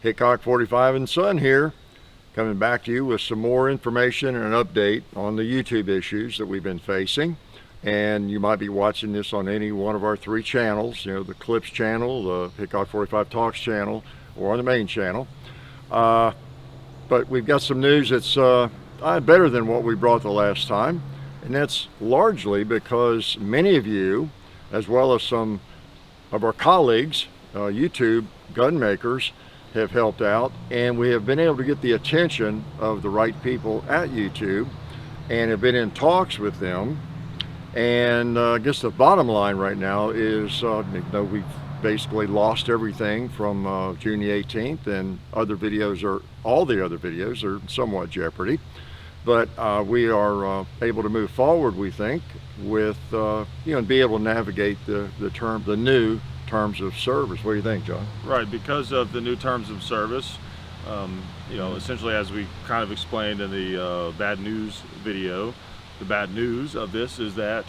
Hickok 45 and Son here, coming back to you with some more information and an update on the YouTube issues that we've been facing. And you might be watching this on any one of our 3 channels, you know, the Clips channel, the Hickok 45 Talks channel, or on the main channel. But we've got some news that's better than what we brought the last time. And that's largely because many of you, as well as some of our colleagues, YouTube gun makers, have helped out, and we have been able to get the attention of the right people at YouTube and have been in talks with them. And I guess the bottom line right now is we've basically lost everything from June the 18th, and all the other videos are somewhat jeopardy. But we are able to move forward, we think, with and be able to navigate the new terms of service. What do you think, John? Right, because of the new terms of service, essentially, as we kind of explained in the bad news video, the bad news of this is that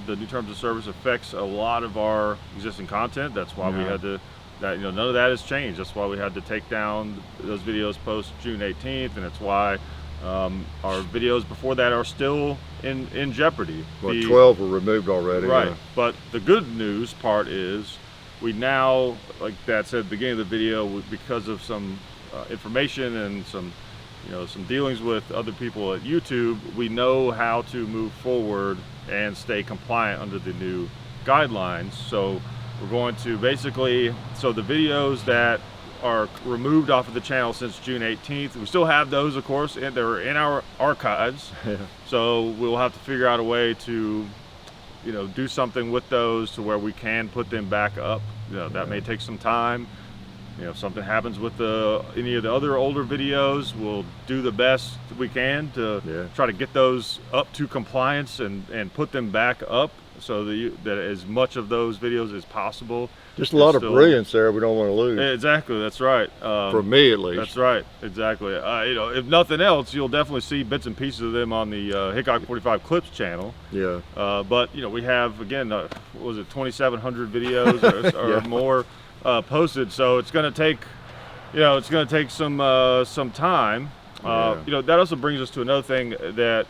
the new terms of service affects a lot of our existing content. That's why we had to. None of that has changed. That's why we had to take down those videos post June 18th, and it's why our videos before that are still in jeopardy. Well, 12 were removed already. Right, yeah. But the good news part is we now, like Dad said at the beginning of the video, because of some information and some dealings with other people at YouTube, we know how to move forward and stay compliant under the new guidelines. So we're going to basically, the videos that are removed off of the channel since June 18th. We still have those, of course, and they're in our archives. So we'll have to figure out a way to, do something with those to where we can put them back up. That may take some time. If something happens with any of the other older videos, we'll do the best we can to try to get those up to compliance and put them back up so that as much of those videos as possible. Just a lot of brilliance there we don't want to lose. Exactly, that's right. For me, at least. That's right, exactly. If nothing else, you'll definitely see bits and pieces of them on the Hickok 45 Clips channel. Yeah. But we have, again, what was it, 2,700 videos or more posted. So it's going to take, some time. That also brings us to another thing that.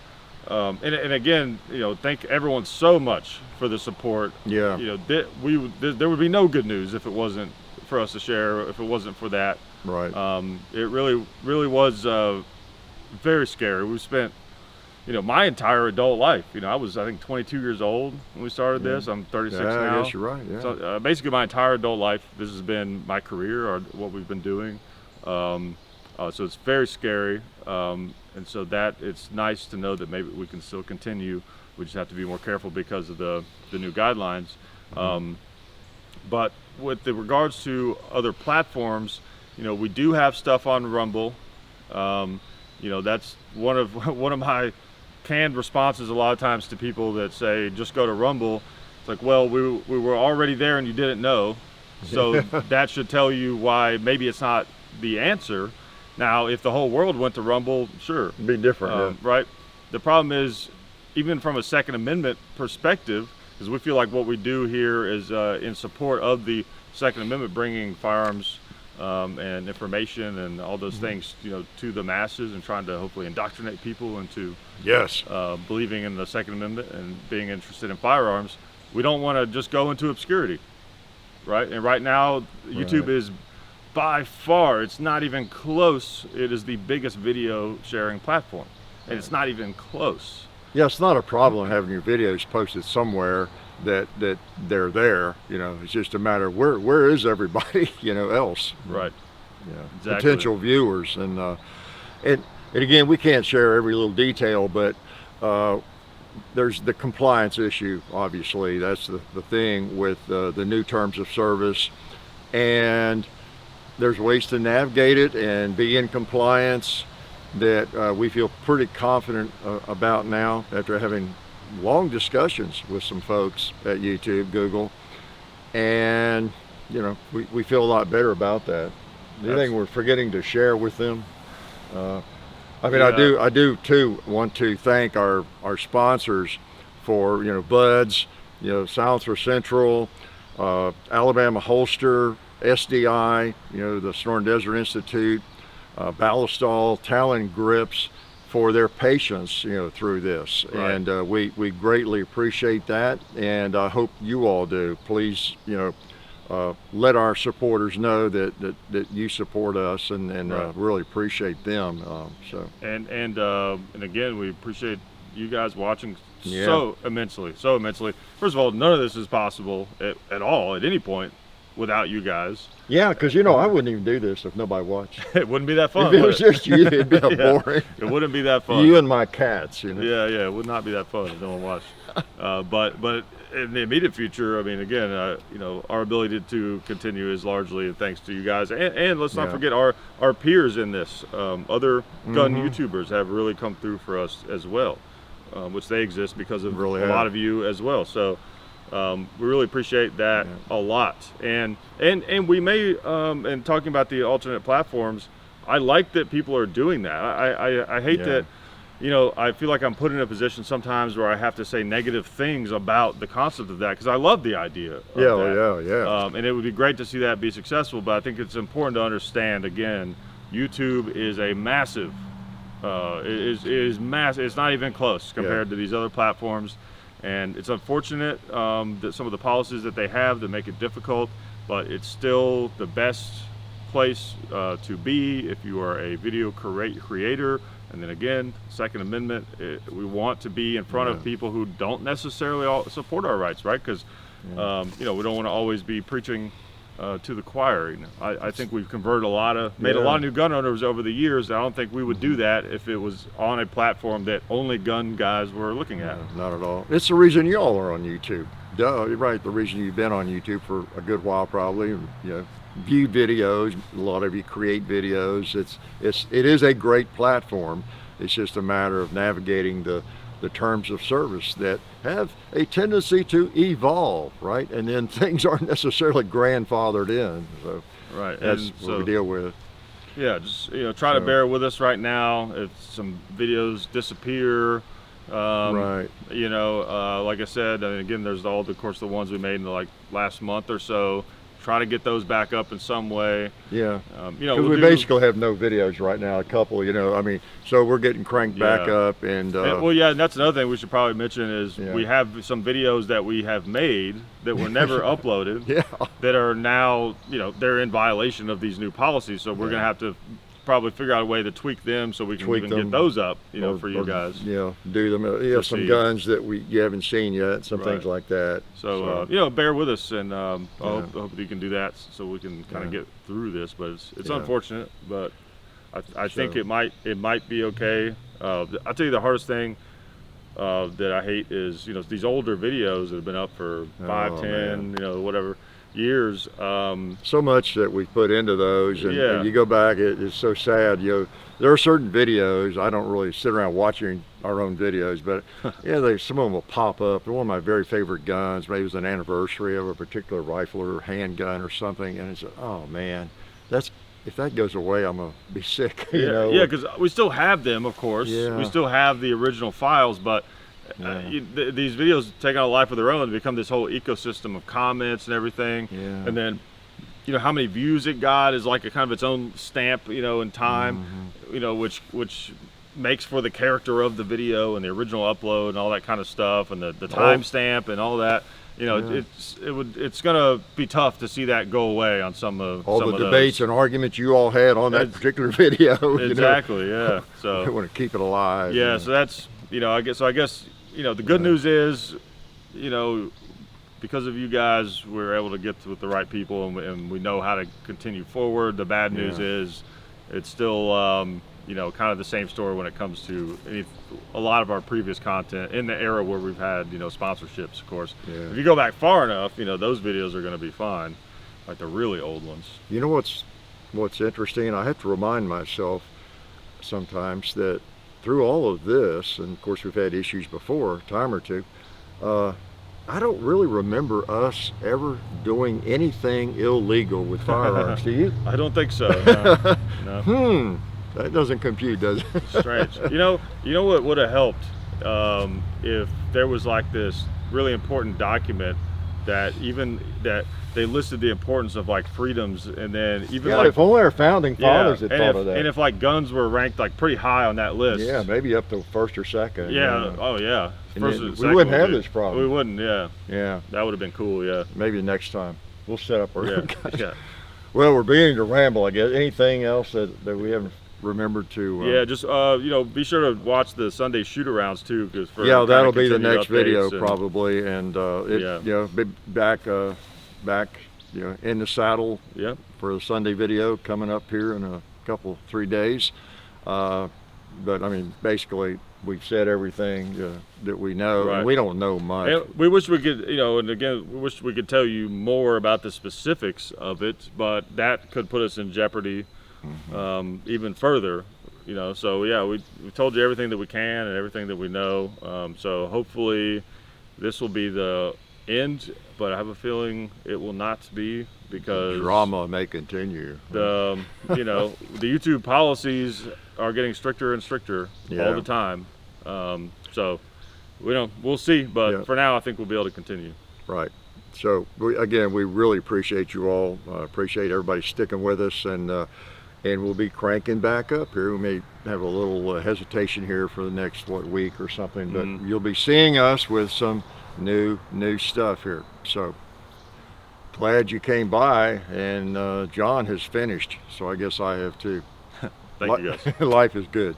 And again, thank everyone so much for the support. Yeah. There would be no good news if it wasn't for us to share, if it wasn't for that. Right. It really was very scary. We spent, my entire adult life. I was, I think, 22 years old when we started this. I'm 36 now. I guess you're right. Yeah. So basically, my entire adult life, this has been my career or what we've been doing. So it's very scary. And so that it's nice to know that maybe we can still continue. We just have to be more careful because of the new guidelines. But with the regards to other platforms, we do have stuff on Rumble. That's one of my canned responses a lot of times to people that say just go to Rumble. It's like, well, we were already there and you didn't know, so that should tell you why maybe it's not the answer. Now, if the whole world went to Rumble, sure. It'd be different, right? The problem is, even from a Second Amendment perspective, because we feel like what we do here is in support of the Second Amendment, bringing firearms and information and all those things, to the masses and trying to hopefully indoctrinate people into believing in the Second Amendment and being interested in firearms. We don't want to just go into obscurity, right? And right now, YouTube is by far, it's not even close. It is the biggest video sharing platform, and it's not even close. Yeah, it's not a problem having your videos posted somewhere that they're there. It's just a matter of where is everybody, else. Right. Yeah. Exactly. Potential viewers, and again, we can't share every little detail, but there's the compliance issue. Obviously, that's the thing with the new terms of service, and there's ways to navigate it and be in compliance that we feel pretty confident about now after having long discussions with some folks at YouTube, Google, and we feel a lot better about that. Anything we're forgetting to share with them? I do too want to thank our sponsors for Buds, Silencer Central, Alabama Holster, SDI, the Sonoran Desert Institute, Ballistol, Talon Grips, for their patience, through this. Right. And we greatly appreciate that, and I hope you all do. Please, let our supporters know that you support us, and Right. really appreciate them. And again, we appreciate you guys watching Yeah. so immensely. First of all, none of this is possible at all at any point without you guys. Yeah, because I wouldn't even do this if nobody watched. It wouldn't be that fun. If it would was just you, it'd be Yeah. boring. It wouldn't be that fun. You and my cats, Yeah, it would not be that fun if no one watched. But in the immediate future, I mean, again, our ability to continue is largely thanks to you guys, and let's not Yeah. forget our peers in this. Other gun Mhm. YouTubers have really come through for us as well, which they exist because of Really a have. lot of you as well. So we really appreciate that a lot. And we may, and talking about the alternate platforms, I like that people are doing that. I hate Yeah. that. I feel like I'm put in a position sometimes where I have to say negative things about the concept of that, because I love the idea of that. Yeah. And it would be great to see that be successful, but I think it's important to understand, again, YouTube is a massive, it is massive. It's not even close compared to these other platforms. And it's unfortunate that some of the policies that they have that make it difficult, but it's still the best place to be if you are a video creator. And then again, Second Amendment, we want to be in front of people who don't necessarily support our rights, right? Because we don't want to always be preaching to the choir. I think we've converted made a lot of new gun owners over the years. I don't think we would do that if it was on a platform that only gun guys were looking at. Not at all. It's the reason y'all are on YouTube. Duh, you're right. The reason you've been on YouTube for a good while, probably. View videos. A lot of you create videos. It is a great platform. It's just a matter of navigating the terms of service that have a tendency to evolve, right? And then things aren't necessarily grandfathered in. So Right. that's what we deal with. Yeah, just try to bear with us right now. If some videos disappear, Right. like I said, again, there's of course the ones we made in the last month or so. Try to get those back up in some way. Yeah. We'll we do- basically have no videos right now. A couple, so we're getting cranked back Yeah. up, and and that's another thing we should probably mention is Yeah. we have some videos that we have made that were never uploaded. yeah. That are now, they're in violation of these new policies. So we're Yeah. gonna have to probably figure out a way to tweak them so we can Tweak even them. get those up, Or- for you or, guys. do them. Some see. guns that you haven't seen yet, some things Right. like that. So bear with us, and I hope you can do that so we can kind of get through this. But it's Yeah. unfortunate, but I think So- it might be okay. I'll tell you the hardest thing that I hate is these older videos that have been up for 5, 10, whatever years. So much that we put into those, and Yeah. you go back, it's so sad. There are certain videos, I don't really sit around watching our own videos, but some of them will pop up. One of my very favorite guns, maybe it was an anniversary of a particular rifle or handgun or something, and it's, oh man, if that goes away, I'm gonna be sick. Yeah, because we still have them, of course. Yeah. We still have the original files, but these videos take on a life of their own and become this whole ecosystem of comments and everything. Yeah. And then, how many views it got is like a kind of its own stamp, in time, which makes for the character of the video and the original upload and all that kind of stuff, and the timestamp and all that. It's gonna be tough to see that go away on some of all some the of debates those. and arguments you all had on that particular video. Exactly. Yeah. So we want to keep it alive. yeah, so that's I guess the good news is because of you guys we're able to get with the right people, and we know how to continue forward. The bad news is it's still kind of the same story when it comes to a lot of our previous content in the era where we've had sponsorships, of course. Yeah. If you go back far enough, those videos are going to be fine, like the really old ones. What's interesting, I have to remind myself sometimes that through all of this, and of course we've had issues before, a time or two, I don't really remember us ever doing anything illegal with firearms. Do you? I don't think so. No. That doesn't compute, does it? Strange. You know what would have helped if there was like this really important document that they listed the importance of like freedoms, and then even Yeah, like if only our founding fathers had and thought if, of that. and if like guns were ranked like pretty high on that list. Yeah, maybe up to first or second. Yeah. Oh yeah. And First then or we second wouldn't would have be- this problem. We wouldn't. Yeah. Yeah, That would have been cool. Yeah. maybe next time. We'll set up our Yeah. Yeah. Well, we're beginning to ramble, I guess. Anything else that we haven't remembered to? Yeah, just be sure to watch the Sunday shoot-arounds too, because Yeah, that'll be the next video probably, and Yeah. be back in the saddle Yeah, for the Sunday video coming up here in a couple 3 days. But I mean, basically, we've said everything that we know, Right. and we don't know much. and we wish we could, and again, we wish we could tell you more about the specifics of it, but that could put us in jeopardy even further. So yeah, we told you everything that we can and everything that we know. So hopefully, this will be the end, but I have a feeling it will not be, because Drama may continue. the the YouTube policies are getting stricter and stricter Yeah. all the time. So we'll see, but Yeah. for now I think we'll be able to continue. Right. So we really appreciate you all. Appreciate everybody sticking with us, and we'll be cranking back up here. We may have a little hesitation here for the next week or something, but you'll be seeing us with some new stuff here. So glad you came by, and John has finished, so I guess I have too. Thank you guys. Life is good.